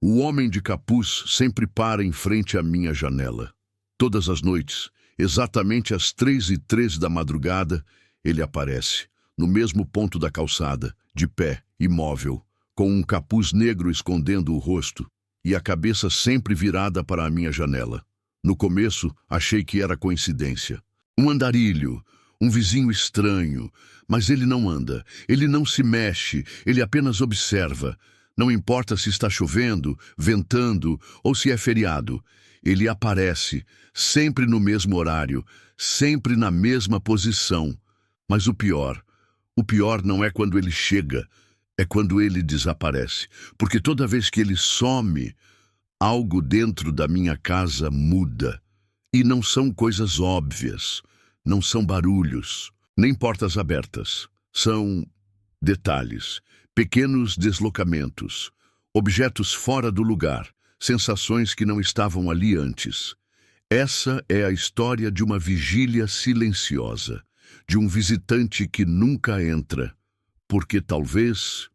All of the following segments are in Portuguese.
O homem de capuz sempre para em frente à minha janela. Todas as noites, exatamente às 3h03 da madrugada, ele aparece, no mesmo ponto da calçada, de pé, imóvel, com um capuz negro escondendo o rosto e a cabeça sempre virada para a minha janela. No começo, achei que era coincidência. Um andarilho, um vizinho estranho, mas ele não anda, ele não se mexe, ele apenas observa. Não importa se está chovendo, ventando ou se é feriado. Ele aparece, sempre no mesmo horário, sempre na mesma posição. Mas o pior não é quando ele chega, é quando ele desaparece. Porque toda vez que ele some, algo dentro da minha casa muda. E não são coisas óbvias, não são barulhos, nem portas abertas. São detalhes, pequenos deslocamentos, objetos fora do lugar, sensações que não estavam ali antes. Essa é a história de uma vigília silenciosa, de um visitante que nunca entra, porque talvez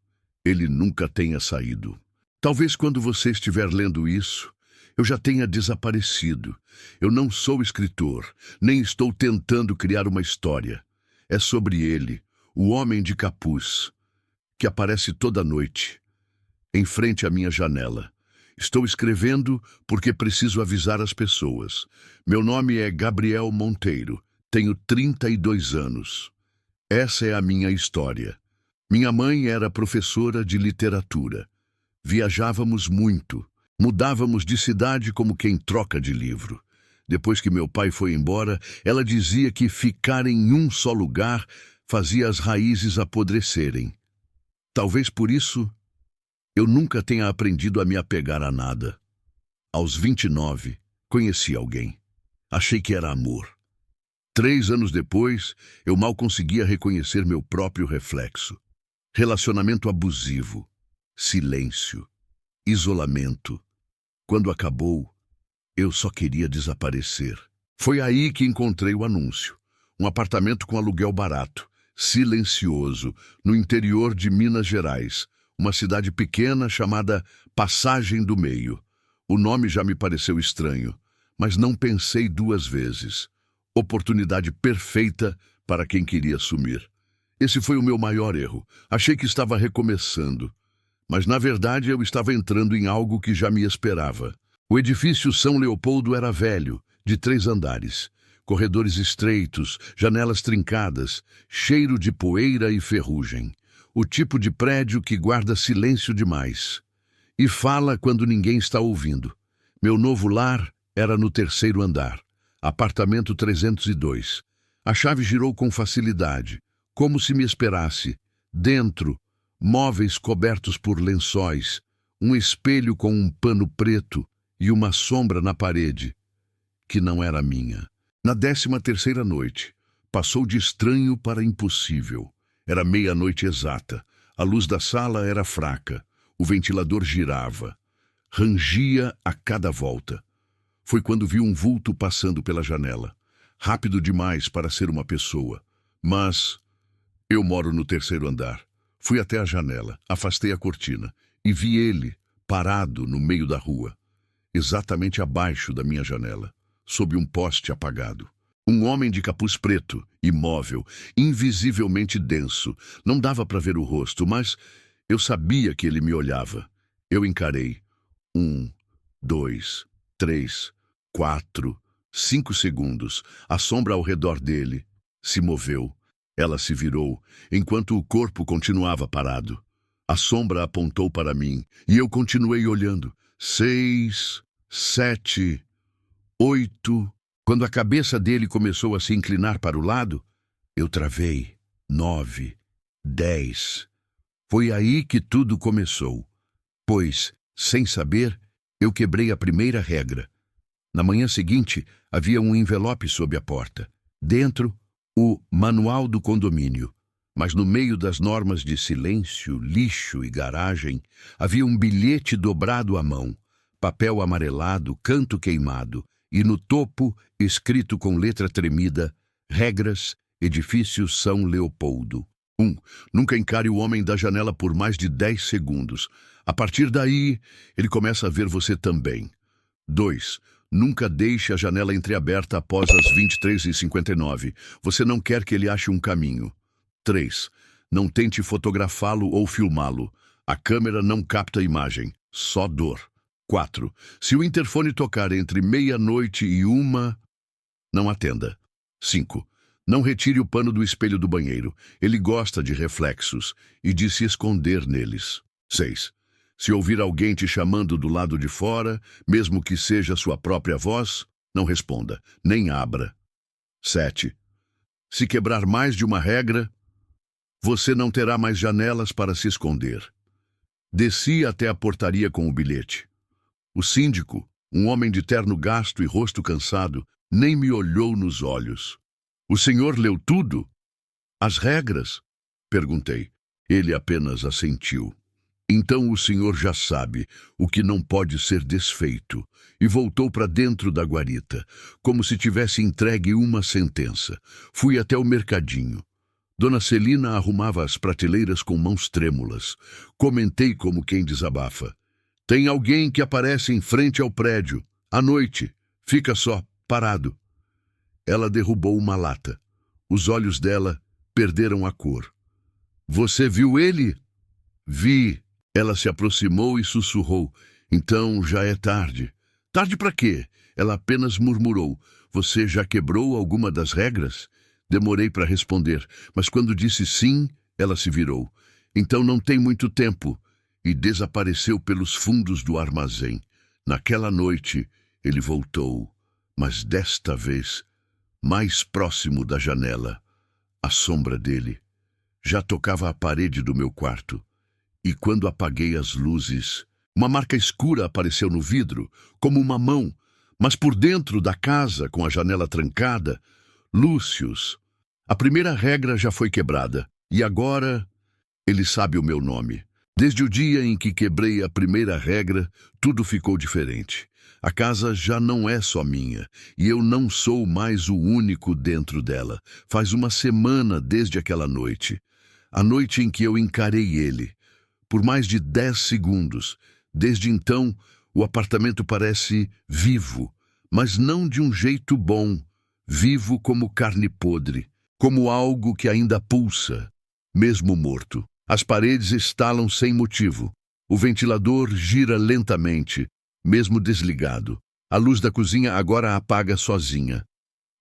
ele nunca tenha saído. Talvez quando você estiver lendo isso, eu já tenha desaparecido. Eu não sou escritor, nem estou tentando criar uma história. É sobre ele, o homem de capuz, que aparece toda noite, em frente à minha janela. Estou escrevendo porque preciso avisar as pessoas. Meu nome é Gabriel Monteiro, tenho 32 anos. Essa é a minha história. Minha mãe era professora de literatura. Viajávamos muito, mudávamos de cidade como quem troca de livro. Depois que meu pai foi embora, ela dizia que ficar em um só lugar fazia as raízes apodrecerem. Talvez por isso, eu nunca tenha aprendido a me apegar a nada. Aos 29, conheci alguém. Achei que era amor. 3 anos depois, eu mal conseguia reconhecer meu próprio reflexo. Relacionamento abusivo, silêncio, isolamento. Quando acabou, eu só queria desaparecer. Foi aí que encontrei o anúncio. Um apartamento com aluguel barato, silencioso, no interior de Minas Gerais, uma cidade pequena chamada Passagem do Meio. O nome já me pareceu estranho, mas não pensei 2 vezes. Oportunidade perfeita para quem queria sumir. Esse foi o meu maior erro. Achei que estava recomeçando, mas na verdade eu estava entrando em algo que já me esperava. O edifício São Leopoldo era velho, de 3 andares. Corredores estreitos, janelas trincadas, cheiro de poeira e ferrugem. O tipo de prédio que guarda silêncio demais. E fala quando ninguém está ouvindo. Meu novo lar era no 3º andar, apartamento 302. A chave girou com facilidade, como se me esperasse. Dentro, móveis cobertos por lençóis, um espelho com um pano preto e uma sombra na parede, que não era minha. Na 13ª noite, passou de estranho para impossível. Era meia-noite exata. A luz da sala era fraca. O ventilador girava. Rangia a cada volta. Foi quando vi um vulto passando pela janela. Rápido demais para ser uma pessoa. Mas eu moro no 3º andar. Fui até a janela, afastei a cortina e vi ele parado no meio da rua, exatamente abaixo da minha janela, sob um poste apagado. Um homem de capuz preto, imóvel, invisivelmente denso. Não dava para ver o rosto, mas eu sabia que ele me olhava. Eu encarei. 1, 2, 3, 4, 5 segundos. A sombra ao redor dele se moveu. Ela se virou, enquanto o corpo continuava parado. A sombra apontou para mim, e eu continuei olhando. 6, 7, 8... Quando a cabeça dele começou a se inclinar para o lado, eu travei. 9, 10. Foi aí que tudo começou. Pois, sem saber, eu quebrei a primeira regra. Na manhã seguinte, havia um envelope sob a porta. Dentro, o manual do condomínio. Mas no meio das normas de silêncio, lixo e garagem, havia um bilhete dobrado à mão, papel amarelado, canto queimado, e no topo, escrito com letra tremida, regras, edifício São Leopoldo. 1. Nunca encare o homem da janela por mais de 10 segundos. A partir daí, ele começa a ver você também. 2. Nunca deixe a janela entreaberta após as 23h59. Você não quer que ele ache um caminho. 3. Não tente fotografá-lo ou filmá-lo. A câmera não capta imagem, só dor. 4. Se o interfone tocar entre meia-noite e 1, não atenda. 5. Não retire o pano do espelho do banheiro. Ele gosta de reflexos e de se esconder neles. 6. Se ouvir alguém te chamando do lado de fora, mesmo que seja sua própria voz, não responda, nem abra. 7. Se quebrar mais de uma regra, você não terá mais janelas para se esconder. Desci até a portaria com o bilhete. O síndico, um homem de terno gasto e rosto cansado, nem me olhou nos olhos. O senhor leu tudo? As regras? Perguntei. Ele apenas assentiu. Então o senhor já sabe o que não pode ser desfeito, e voltou para dentro da guarita, como se tivesse entregue uma sentença. Fui até o mercadinho. Dona Celina arrumava as prateleiras com mãos trêmulas. Comentei como quem desabafa. Tem alguém que aparece em frente ao prédio, à noite. Fica só, parado. Ela derrubou uma lata. Os olhos dela perderam a cor. Você viu ele? Vi. Ela se aproximou e sussurrou. Então já é tarde. Tarde para quê? Ela apenas murmurou. Você já quebrou alguma das regras? Demorei para responder, mas quando disse sim, ela se virou. Então não tem muito tempo. E desapareceu pelos fundos do armazém. Naquela noite, ele voltou, mas desta vez, mais próximo da janela. A sombra dele já tocava a parede do meu quarto. E quando apaguei as luzes, uma marca escura apareceu no vidro, como uma mão, mas por dentro da casa, com a janela trancada, Lúcius. A primeira regra já foi quebrada, e agora ele sabe o meu nome. Desde o dia em que quebrei a primeira regra, tudo ficou diferente. A casa já não é só minha, e eu não sou mais o único dentro dela. Faz uma semana desde aquela noite. A noite em que eu encarei ele. Por mais de 10 segundos. Desde então, o apartamento parece vivo, mas não de um jeito bom. Vivo como carne podre, como algo que ainda pulsa, mesmo morto. As paredes estalam sem motivo. O ventilador gira lentamente, mesmo desligado. A luz da cozinha agora apaga sozinha.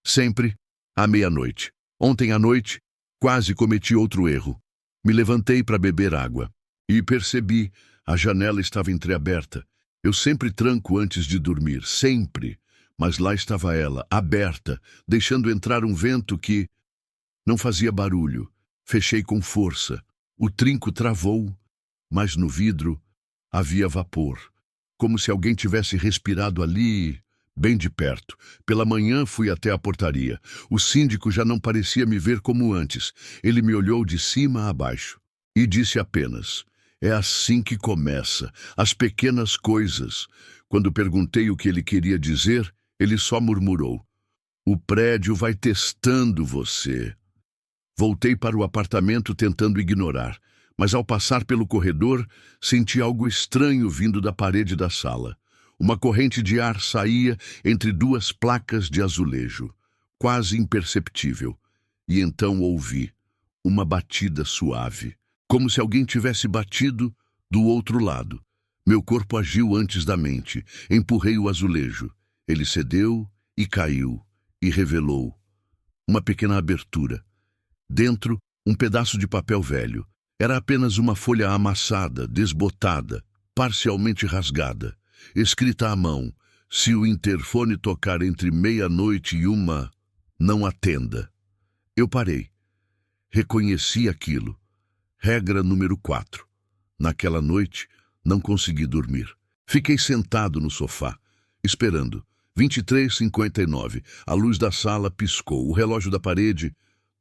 Sempre à meia-noite. Ontem à noite, quase cometi outro erro. Me levantei para beber água. E percebi, a janela estava entreaberta. Eu sempre tranco antes de dormir, sempre. Mas lá estava ela, aberta, deixando entrar um vento que não fazia barulho. Fechei com força. O trinco travou, mas no vidro havia vapor. Como se alguém tivesse respirado ali, bem de perto. Pela manhã fui até a portaria. O síndico já não parecia me ver como antes. Ele me olhou de cima a baixo e disse apenas: é assim que começa, as pequenas coisas. Quando perguntei o que ele queria dizer, ele só murmurou: o prédio vai testando você. Voltei para o apartamento tentando ignorar, mas ao passar pelo corredor, senti algo estranho vindo da parede da sala. Uma corrente de ar saía entre duas placas de azulejo, quase imperceptível. E então ouvi uma batida suave, como se alguém tivesse batido do outro lado. Meu corpo agiu antes da mente. Empurrei o azulejo. Ele cedeu e caiu, e revelou uma pequena abertura. Dentro, um pedaço de papel velho. Era apenas uma folha amassada, desbotada, parcialmente rasgada, escrita à mão: se o interfone tocar entre meia-noite e 1, não atenda. Eu parei. Reconheci aquilo. Regra número 4. Naquela noite, não consegui dormir. Fiquei sentado no sofá, esperando. 23h59. A luz da sala piscou. O relógio da parede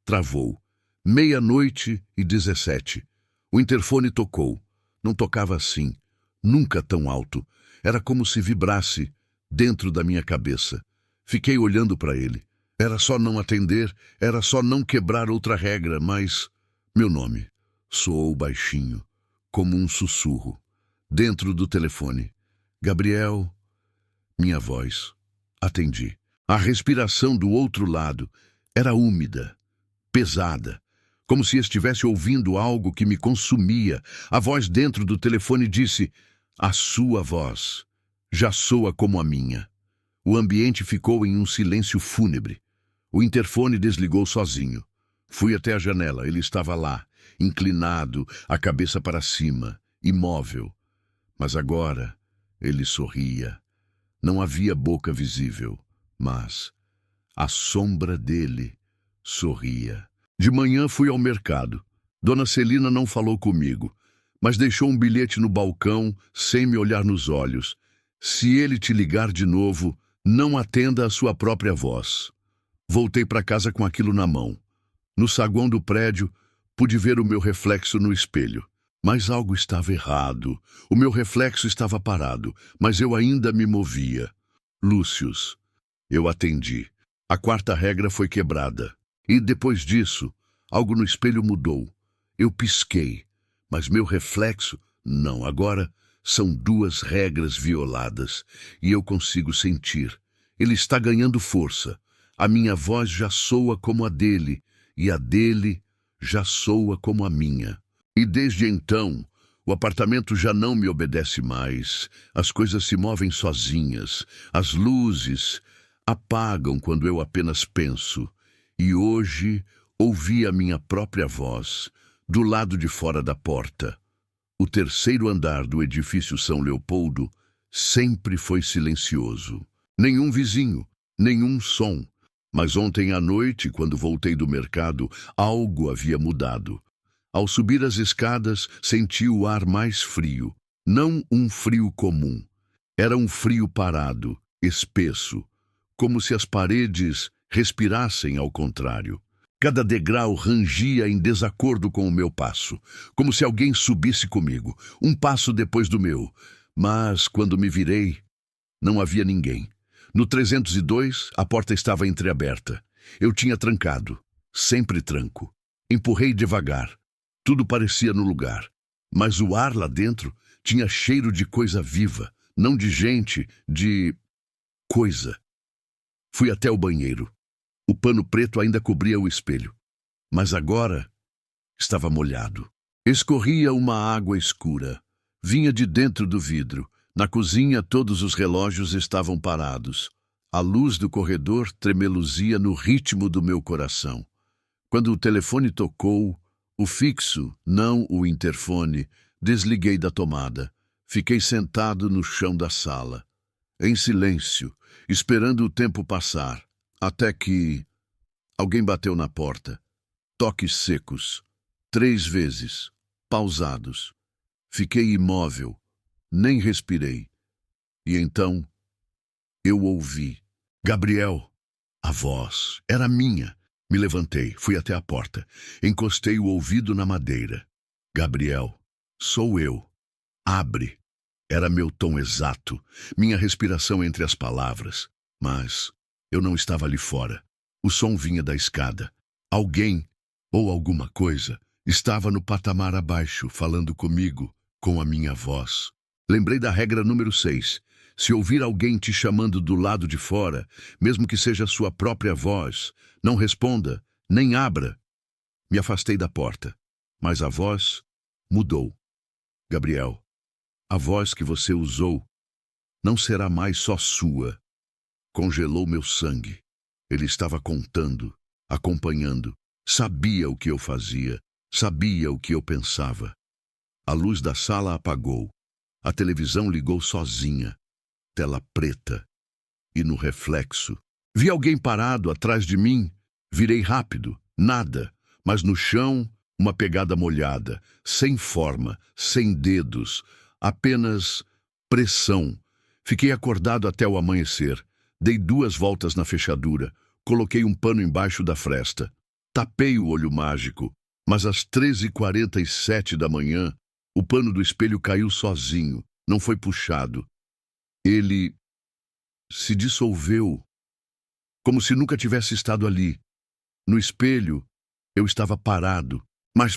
travou. 00:17. O interfone tocou. Não tocava assim, nunca tão alto. Era como se vibrasse dentro da minha cabeça. Fiquei olhando para ele. Era só não atender, era só não quebrar outra regra, mas meu nome soou baixinho, como um sussurro. dentro do telefone. Gabriel, minha voz. Atendi. A respiração do outro lado era úmida, pesada, como se estivesse ouvindo algo que me consumia. A voz dentro do telefone disse: a sua voz já soa como a minha. O ambiente ficou em um silêncio fúnebre. O interfone desligou sozinho. Fui até a janela. Ele estava lá, inclinado, a cabeça para cima, imóvel. Mas agora ele sorria. Não havia boca visível, mas a sombra dele sorria. De manhã fui ao mercado. Dona Celina não falou comigo, mas deixou um bilhete no balcão sem me olhar nos olhos. Se ele te ligar de novo, não atenda a sua própria voz. Voltei para casa com aquilo na mão. No saguão do prédio, pude ver o meu reflexo no espelho. Mas algo estava errado. O meu reflexo estava parado, mas eu ainda me movia. Lúcius. Eu atendi. A quarta regra foi quebrada. E depois disso, algo no espelho mudou. Eu pisquei, mas meu reflexo, não, agora são duas regras violadas. E eu consigo sentir. Ele está ganhando força. A minha voz já soa como a dele, e a dele já soa como a minha. E desde então, o apartamento já não me obedece mais. As coisas se movem sozinhas. As luzes apagam quando eu apenas penso. E hoje ouvi a minha própria voz, do lado de fora da porta. O terceiro andar do edifício São Leopoldo sempre foi silencioso. Nenhum vizinho, nenhum som. Mas ontem à noite, quando voltei do mercado, algo havia mudado. Ao subir as escadas, senti o ar mais frio. Não um frio comum. Era um frio parado, espesso, como se as paredes respirassem ao contrário. Cada degrau rangia em desacordo com o meu passo, como se alguém subisse comigo, um passo depois do meu. Mas, quando me virei, não havia ninguém. No 302, a porta estava entreaberta. Eu tinha trancado. Sempre tranco. Empurrei devagar. Tudo parecia no lugar. Mas o ar lá dentro tinha cheiro de coisa viva, não de gente, de coisa. Fui até o banheiro. O pano preto ainda cobria o espelho. Mas agora estava molhado. Escorria uma água escura. Vinha de dentro do vidro. Na cozinha, todos os relógios estavam parados. A luz do corredor tremeluzia no ritmo do meu coração. Quando o telefone tocou, o fixo, não o interfone, desliguei da tomada. Fiquei sentado no chão da sala, em silêncio, esperando o tempo passar, até que alguém bateu na porta. Toques secos, 3 vezes, pausados. Fiquei imóvel. Nem respirei. E então, eu ouvi. Gabriel. A voz era minha. Me levantei, fui até a porta. Encostei o ouvido na madeira. Gabriel. Sou eu. Abre. Era meu tom exato, minha respiração entre as palavras. Mas eu não estava ali fora. O som vinha da escada. Alguém, ou alguma coisa, estava no patamar abaixo, falando comigo, com a minha voz. Lembrei da regra número 6. Se ouvir alguém te chamando do lado de fora, mesmo que seja sua própria voz, não responda, nem abra. Me afastei da porta, mas a voz mudou. Gabriel, a voz que você usou não será mais só sua. Congelou meu sangue. Ele estava contando, acompanhando, sabia o que eu fazia, sabia o que eu pensava. A luz da sala apagou. A televisão ligou sozinha, tela preta, e no reflexo, vi alguém parado atrás de mim. Virei rápido, nada, mas no chão, uma pegada molhada, sem forma, sem dedos, apenas pressão. Fiquei acordado até o amanhecer, dei 2 voltas na fechadura, coloquei um pano embaixo da fresta, tapei o olho mágico, mas às 13h47 da manhã, o pano do espelho caiu sozinho, não foi puxado. Ele se dissolveu, como se nunca tivesse estado ali. No espelho, eu estava parado, mas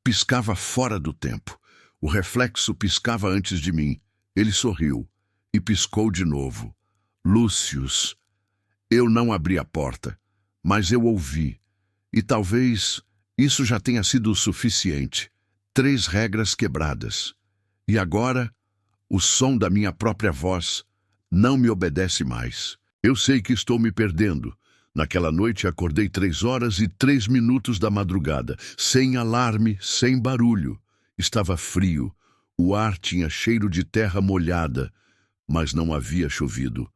piscava fora do tempo. O reflexo piscava antes de mim. Ele sorriu e piscou de novo. Lúcius. Eu não abri a porta, mas eu ouvi. E talvez isso já tenha sido o suficiente. 3 regras quebradas. E agora, o som da minha própria voz não me obedece mais. Eu sei que estou me perdendo. Naquela noite acordei 3h03 da madrugada, sem alarme, sem barulho. Estava frio, o ar tinha cheiro de terra molhada, mas não havia chovido.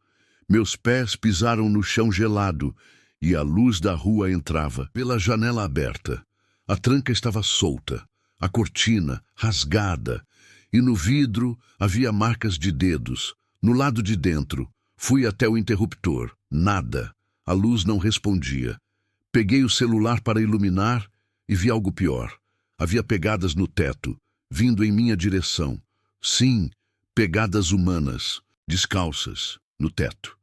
Meus pés pisaram no chão gelado e a luz da rua entrava pela janela aberta. A tranca estava solta, a cortina rasgada, e no vidro havia marcas de dedos. No lado de dentro, fui até o interruptor. Nada. A luz não respondia. Peguei o celular para iluminar e vi algo pior. Havia pegadas no teto, vindo em minha direção. Sim, pegadas humanas, descalças, no teto.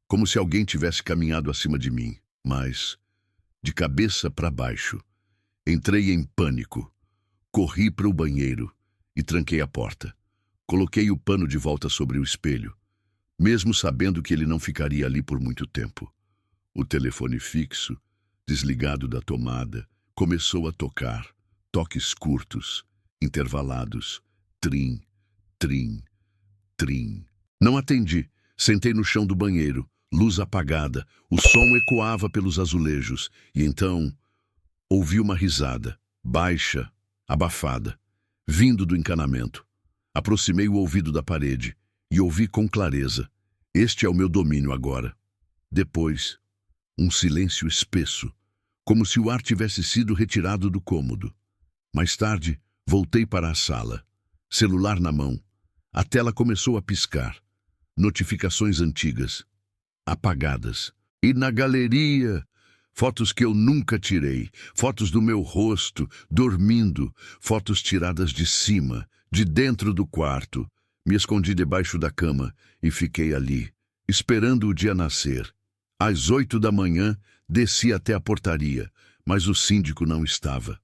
Como se alguém tivesse caminhado acima de mim, mas de cabeça para baixo. Entrei em pânico. Corri para o banheiro e tranquei a porta. Coloquei o pano de volta sobre o espelho, mesmo sabendo que ele não ficaria ali por muito tempo. O telefone fixo, desligado da tomada, começou a tocar. Toques curtos, intervalados. Trim, trim, trim. Não atendi. Sentei no chão do banheiro, luz apagada. O som ecoava pelos azulejos. E então, ouvi uma risada, baixa, abafada, vindo do encanamento. Aproximei o ouvido da parede e ouvi com clareza. Este é o meu domínio agora. Depois, um silêncio espesso, como se o ar tivesse sido retirado do cômodo. Mais tarde, voltei para a sala, celular na mão. A tela começou a piscar. Notificações antigas, apagadas. E na galeria, fotos que eu nunca tirei, fotos do meu rosto, dormindo, fotos tiradas de cima, de dentro do quarto. Me escondi debaixo da cama e fiquei ali, esperando o dia nascer. Às 8 da manhã, desci até a portaria, mas o síndico não estava.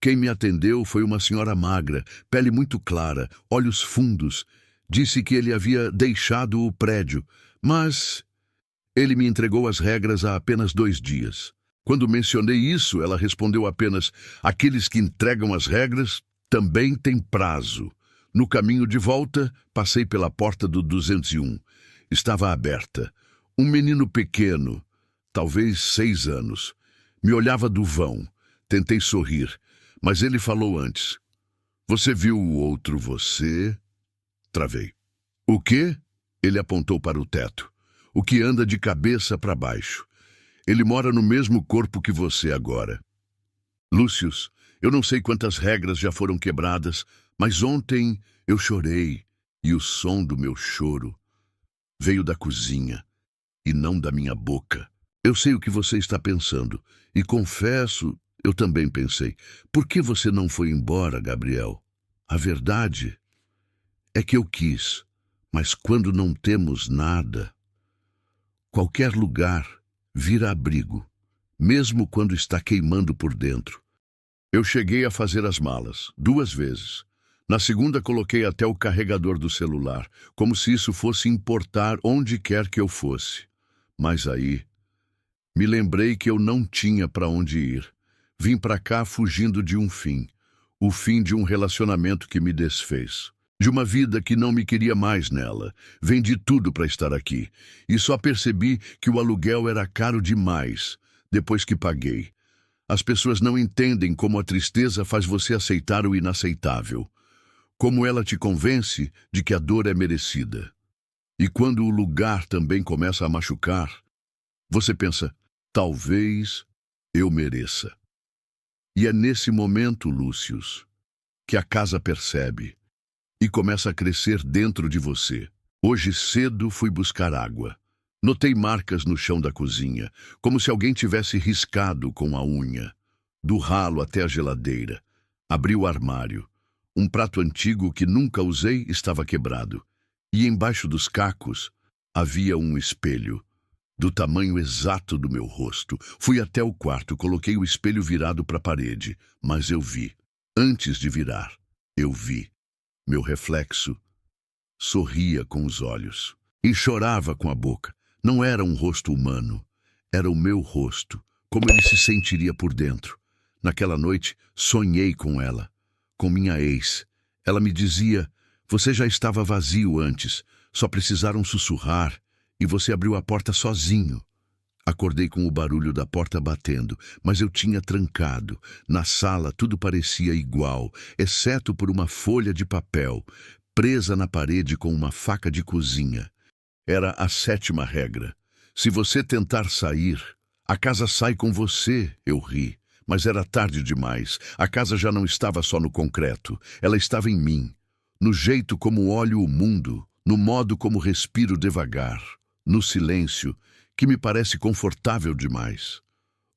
Quem me atendeu foi uma senhora magra, pele muito clara, olhos fundos. Disse que ele havia deixado o prédio, mas ele me entregou as regras há apenas 2 dias. Quando mencionei isso, ela respondeu apenas: aqueles que entregam as regras também têm prazo. No caminho de volta, passei pela porta do 201. Estava aberta. Um menino pequeno, talvez 6 anos, me olhava do vão. Tentei sorrir, mas ele falou antes. Você viu o outro você? Travei. O quê? Ele apontou para o teto. O que anda de cabeça para baixo. Ele mora no mesmo corpo que você agora. Lúcius, eu não sei quantas regras já foram quebradas, mas ontem eu chorei, e o som do meu choro veio da cozinha e não da minha boca. Eu sei o que você está pensando, e confesso, eu também pensei. Por que você não foi embora, Gabriel? A verdade é que eu quis, mas quando não temos nada, qualquer lugar vira abrigo, mesmo quando está queimando por dentro. Eu cheguei a fazer as malas, 2 vezes. Na segunda coloquei até o carregador do celular, como se isso fosse importar onde quer que eu fosse. Mas aí, me lembrei que eu não tinha para onde ir. Vim para cá fugindo de um fim. O fim de um relacionamento que me desfez. De uma vida que não me queria mais nela. Vendi tudo para estar aqui. E só percebi que o aluguel era caro demais, depois que paguei. As pessoas não entendem como a tristeza faz você aceitar o inaceitável. Como ela te convence de que a dor é merecida. E quando o lugar também começa a machucar, você pensa, talvez eu mereça. E é nesse momento, Lúcius, que a casa percebe e começa a crescer dentro de você. Hoje cedo fui buscar água. Notei marcas no chão da cozinha, como se alguém tivesse riscado com a unha. Do ralo até a geladeira. Abri o armário. Um prato antigo que nunca usei estava quebrado. E embaixo dos cacos havia um espelho, do tamanho exato do meu rosto. Fui até o quarto, coloquei o espelho virado para a parede, mas eu vi. Antes de virar, eu vi. Meu reflexo sorria com os olhos e chorava com a boca. Não era um rosto humano, era o meu rosto, como ele se sentiria por dentro. Naquela noite, sonhei com ela, com minha ex. Ela me dizia: você já estava vazio antes, só precisaram sussurrar, e você abriu a porta sozinho. Acordei com o barulho da porta batendo, mas eu tinha trancado. Na sala tudo parecia igual, exceto por uma folha de papel, presa na parede com uma faca de cozinha. Era a 7ª regra. Se você tentar sair, a casa sai com você, eu ri. Mas era tarde demais. A casa já não estava só no concreto. Ela estava em mim. No jeito como olho o mundo, no modo como respiro devagar, no silêncio, que me parece confortável demais.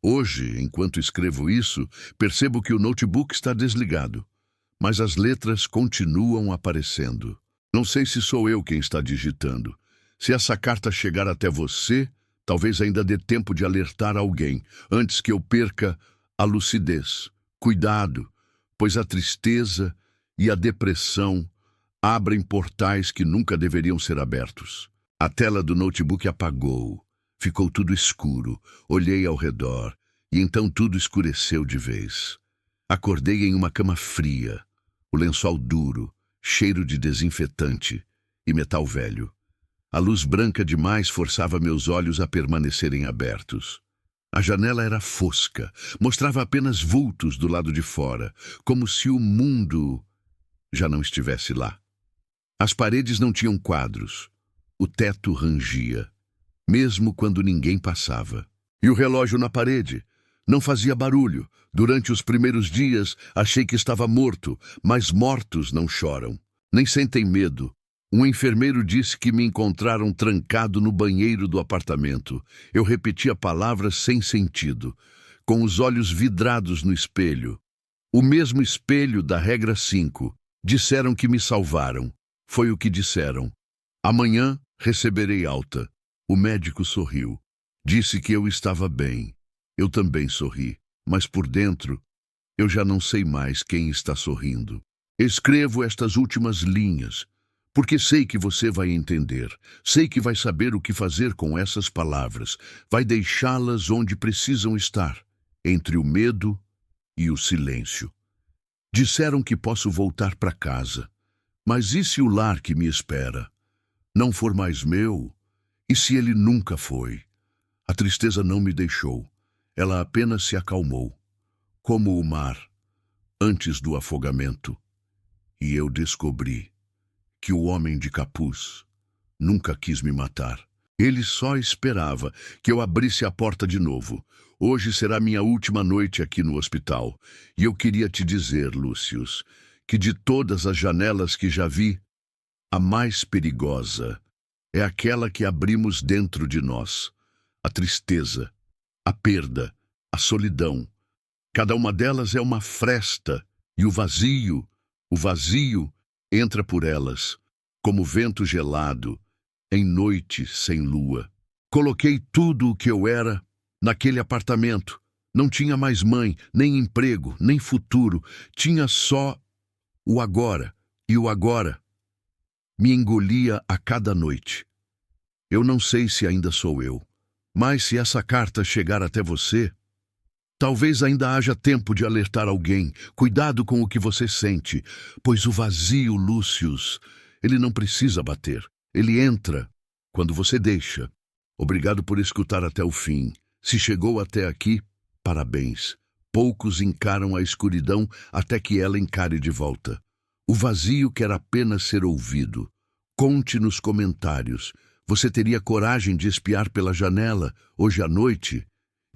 Hoje, enquanto escrevo isso, percebo que o notebook está desligado, mas as letras continuam aparecendo. Não sei se sou eu quem está digitando. Se essa carta chegar até você, talvez ainda dê tempo de alertar alguém, antes que eu perca a lucidez. Cuidado, pois a tristeza e a depressão abrem portais que nunca deveriam ser abertos. A tela do notebook apagou. Ficou tudo escuro. Olhei ao redor e então tudo escureceu de vez. Acordei em uma cama fria, o lençol duro, cheiro de desinfetante e metal velho. A luz branca demais forçava meus olhos a permanecerem abertos. A janela era fosca, mostrava apenas vultos do lado de fora, como se o mundo já não estivesse lá. As paredes não tinham quadros. O teto rangia, mesmo quando ninguém passava. E o relógio na parede não fazia barulho. Durante os primeiros dias, achei que estava morto, mas mortos não choram, nem sentem medo. Um enfermeiro disse que me encontraram trancado no banheiro do apartamento. Eu repetia palavras sem sentido, com os olhos vidrados no espelho. O mesmo espelho da regra 5. Disseram que me salvaram. Foi o que disseram. Amanhã receberei alta. O médico sorriu. Disse que eu estava bem. Eu também sorri, mas por dentro eu já não sei mais quem está sorrindo. Escrevo estas últimas linhas, porque sei que você vai entender. Sei que vai saber o que fazer com essas palavras. Vai deixá-las onde precisam estar, entre o medo e o silêncio. Disseram que posso voltar para casa. Mas e se o lar que me espera não for mais meu? E se ele nunca foi? A tristeza não me deixou. Ela apenas se acalmou, como o mar, antes do afogamento. E eu descobri que o homem de capuz nunca quis me matar. Ele só esperava que eu abrisse a porta de novo. Hoje será minha última noite aqui no hospital. E eu queria te dizer, Lúcius, que de todas as janelas que já vi, a mais perigosa é aquela que abrimos dentro de nós. A tristeza, a perda, a solidão. Cada uma delas é uma fresta, e o vazio entra por elas, como vento gelado, em noite sem lua. Coloquei tudo o que eu era naquele apartamento. Não tinha mais mãe, nem emprego, nem futuro. Tinha só o agora, e o agora me engolia a cada noite. Eu não sei se ainda sou eu, mas se essa carta chegar até você, talvez ainda haja tempo de alertar alguém. Cuidado com o que você sente, pois o vazio, Lúcius, ele não precisa bater. Ele entra quando você deixa. Obrigado por escutar até o fim. Se chegou até aqui, parabéns. Poucos encaram a escuridão até que ela encare de volta. O vazio quer apenas ser ouvido. Conte nos comentários. Você teria coragem de espiar pela janela hoje à noite?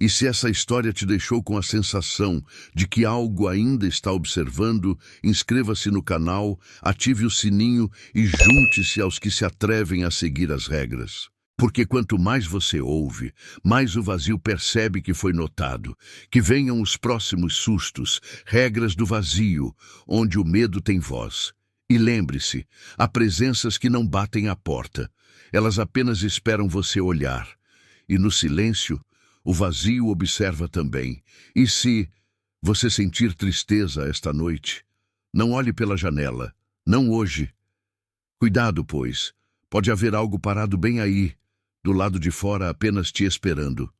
E se essa história te deixou com a sensação de que algo ainda está observando, inscreva-se no canal, ative o sininho e junte-se aos que se atrevem a seguir as regras. Porque quanto mais você ouve, mais o vazio percebe que foi notado. Que venham os próximos sustos, regras do vazio, onde o medo tem voz. E lembre-se, há presenças que não batem à porta. Elas apenas esperam você olhar. E no silêncio, o vazio observa também. E se você sentir tristeza esta noite, não olhe pela janela, Não hoje. Cuidado, pois. Pode haver algo parado bem aí, do lado de fora, apenas te esperando.